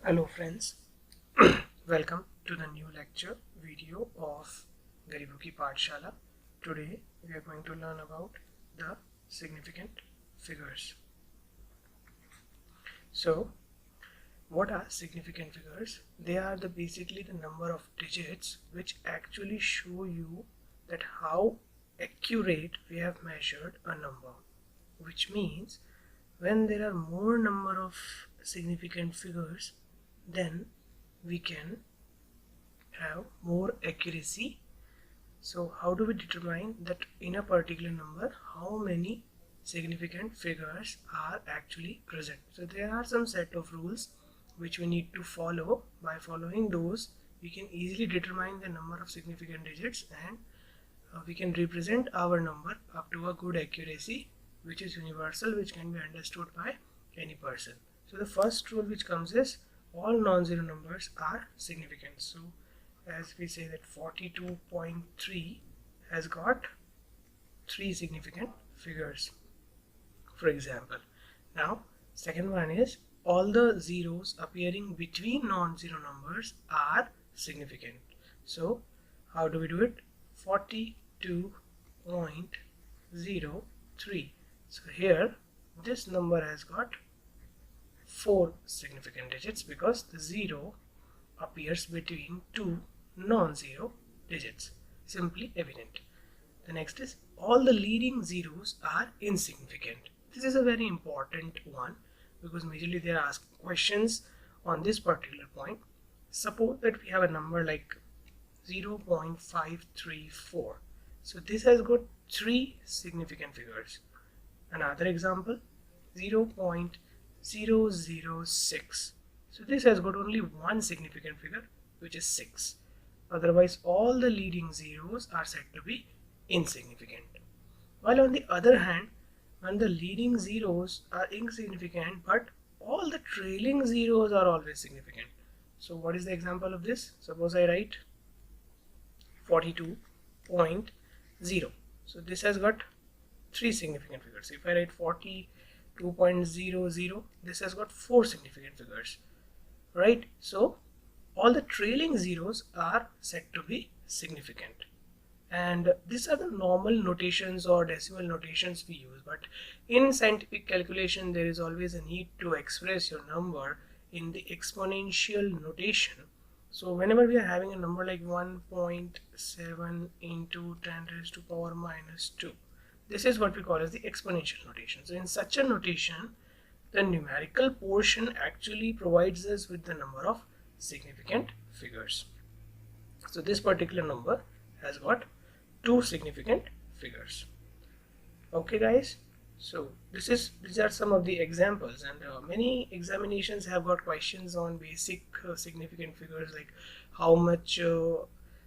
Hello friends, welcome to the new lecture video of Gareebo ki Pathshala. Today we are going to learn about the significant figures. So what are significant figures? They are basically the number of digits which actually show you that how accurate we have measured a number, which means when there are more number of significant figures, then we can have more accuracy. So how do we determine that in a particular number how many significant figures are actually present? So there are some set of rules which we need to follow. By following those, we can easily determine the number of significant digits, and we can represent our number up to a good accuracy, which is universal, which can be understood by any person. So the first rule which comes is all non-zero numbers are significant. So as we say that 42.3 has got 3 significant figures, for example. Now second one is all the zeros appearing between non-zero numbers are significant. So how do we do it? 42.03. So here this number has got 4 significant digits because the 0 appears between 2 non-zero digits. Simply evident. The next is all the leading zeros are insignificant. This is a very important one because majorly they are asking questions on this particular point. Suppose that we have a number like 0.534. So this has got 3 significant figures. Another example, 0.006. So this has got only 1 significant figure, which is 6. Otherwise all the leading zeros are said to be insignificant. While on the other hand, when the leading zeros are insignificant but all the trailing zeros are always significant. So what is the example of this? Suppose I write 42.0. So this has got 3 significant figures. If I write 42.00, this has got 4 significant figures, right? So all the trailing zeros are said to be significant, and these are the normal notations or decimal notations we use. But in scientific calculation there is always a need to express your number in the exponential notation. So whenever we are having a number like 1.7 into 10 raised to power minus 2, this is what we call as the exponential notation. So in such a notation, the numerical portion actually provides us with the number of significant figures. So this particular number has got 2 significant figures. Okay guys, so these are some of the examples, and many examinations have got questions on basic significant figures, like how much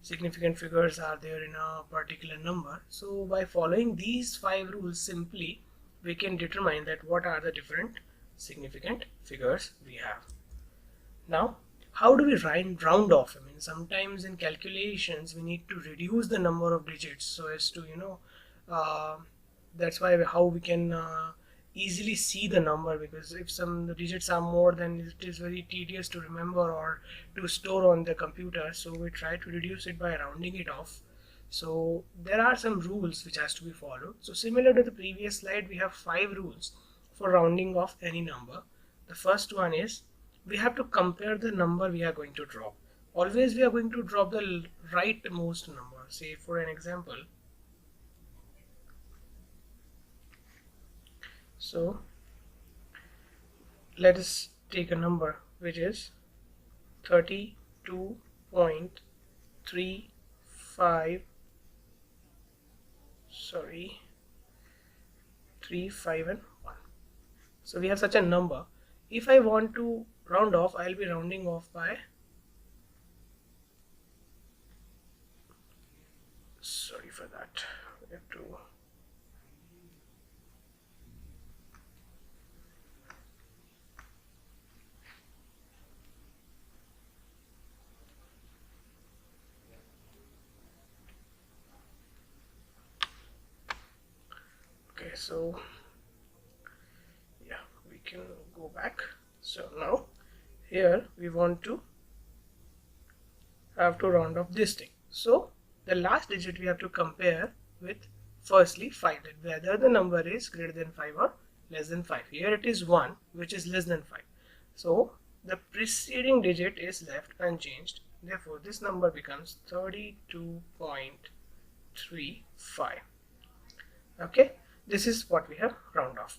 significant figures are there in a particular number. So by following these 5 rules, simply we can determine that what are the different significant figures we have. Now how do we round off? I mean, sometimes in calculations we need to reduce the number of digits so as to that's why how we can easily see the number, because if some the digits are more, then it is very tedious to remember or to store on the computer. So we try to reduce it by rounding it off. So there are some rules which has to be followed. So similar to the previous slide, we have 5 rules for rounding off any number. The first one is we have to compare the number we are going to drop. Always we are going to drop the rightmost number. Say for an example, so let us take a number which is 32.35, 35 and 1. So we have such a number. If I want to round off, I'll be rounding off by, sorry for that, we have to, okay, so yeah, we can go back. So now here we want to have to round off this thing. So the last digit we have to compare with firstly 5, that whether the number is greater than 5 or less than 5. Here it is 1, which is less than 5. So the preceding digit is left unchanged. Therefore, this number becomes 32.35. Okay, this is what we have round off.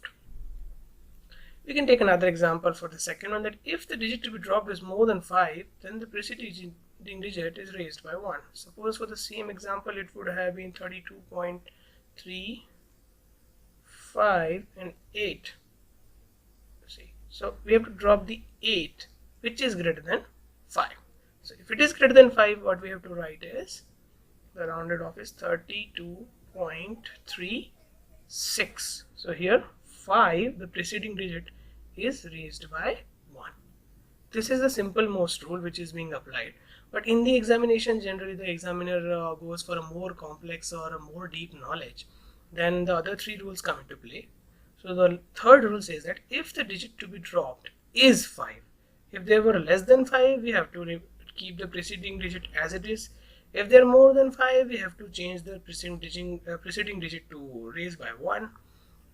We can take another example for the second one, that if the digit to be dropped is more than 5, then the preceding digit is raised by 1. Suppose for the same example it would have been 32.35 and 8. See, so we have to drop the 8, which is greater than 5. So if it is greater than 5, what we have to write is, the rounded off is 32.36. So here 5, the preceding digit, is raised by 1. This is the simple most rule which is being applied. But in the examination, generally the examiner goes for a more complex or a more deep knowledge. Then the other 3 rules come into play. So the third rule says that if the digit to be dropped is 5, if they were less than 5, we have to keep the preceding digit as it is. If they are more than 5, we have to change the preceding digit to raise by 1.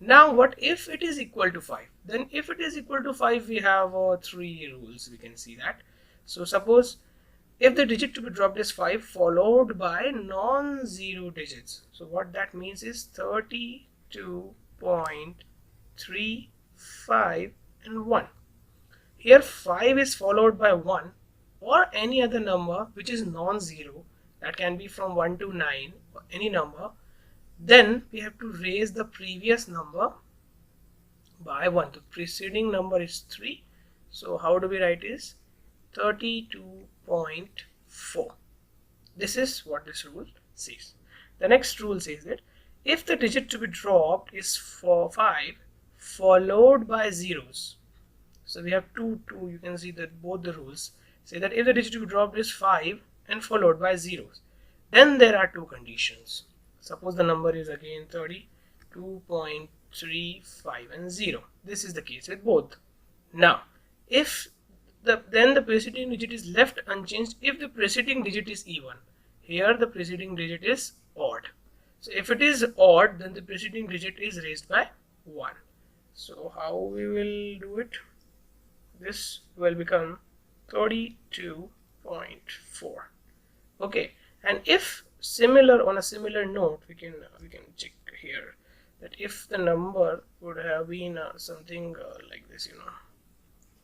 Now what if it is equal to 5? Then if it is equal to 5, we have 3 rules. We can see that. So suppose if the digit to be dropped is 5 followed by non-zero digits. So what that means is 32.35 and 1. Here 5 is followed by 1 or any other number which is non-zero. That can be from 1 to 9 or any number. Then we have to raise the previous number by 1. The preceding number is 3. So how do we write is 32.4. This is what this rule says. The next rule says that if the digit to be dropped is 5 followed by zeros. So we have two, you can see that both the rules say that if the digit to be dropped is 5 and followed by zeros, then there are 2 conditions. Suppose the number is again 32.35 and 0. This is the case with both. Now, if then the preceding digit is left unchanged if the preceding digit is even. Here the preceding digit is odd. So if it is odd, then the preceding digit is raised by 1. So how we will do it? This will become 32.4. Okay, and if on a similar note, we can check here that if the number would have been something like this,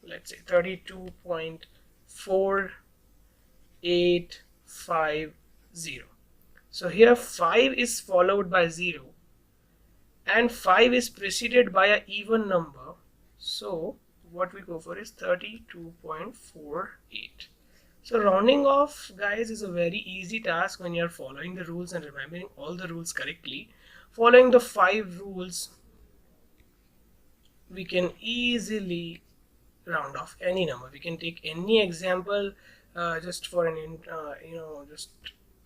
let's say 32.4850. So here 5 is followed by 0 and 5 is preceded by an even number. So what we go for is 32.48. So rounding off, guys, is a very easy task when you are following the rules and remembering all the rules correctly. Following the 5 rules, we can easily round off any number. We can take any example just for an just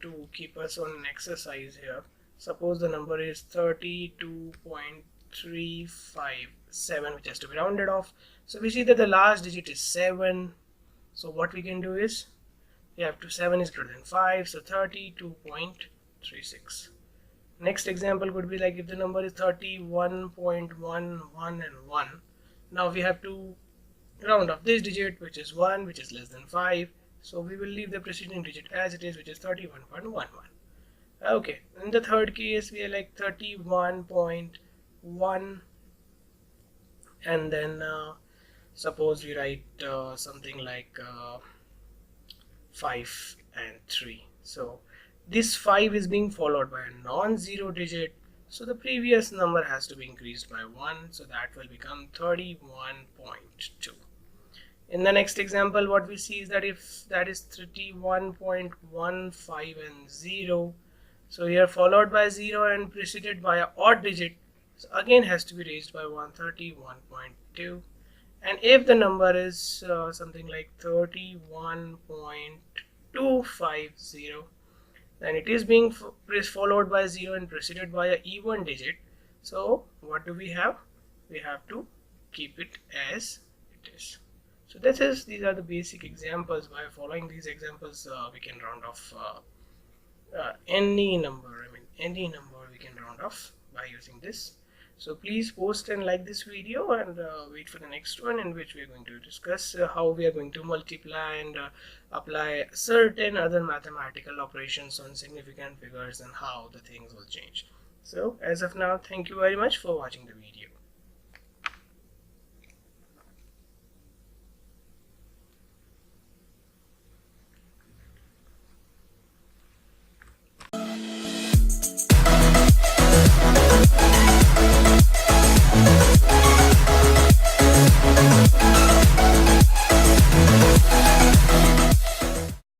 to keep us on an exercise here. Suppose the number is 32.357, which has to be rounded off. So we see that the last digit is 7. So what we can do is, we have 7 is greater than 5, so 32.36. Next example would be like if the number is 31.11 and 1. Now we have to round off this digit, which is 1, which is less than 5. So we will leave the preceding digit as it is, which is 31.11. Okay, in the third case, we are like 31.1, and then suppose we write something like 5 and 3. So this 5 is being followed by a non-zero digit. So the previous number has to be increased by 1. So that will become 31.2. In the next example, what we see is that if that is 31.15 and 0. So here followed by 0 and preceded by an odd digit. So again has to be raised by 131.2. And if the number is something like 31.250, then it is being followed by 0 and preceded by an even digit. So what do we have? We have to keep it as it is. So these are the basic examples. By following these examples, we can round off any number. I mean, any number we can round off by using this. So please post and like this video, and wait for the next one, in which we are going to discuss how we are going to multiply and apply certain other mathematical operations on significant figures and how the things will change. So as of now, thank you very much for watching the video.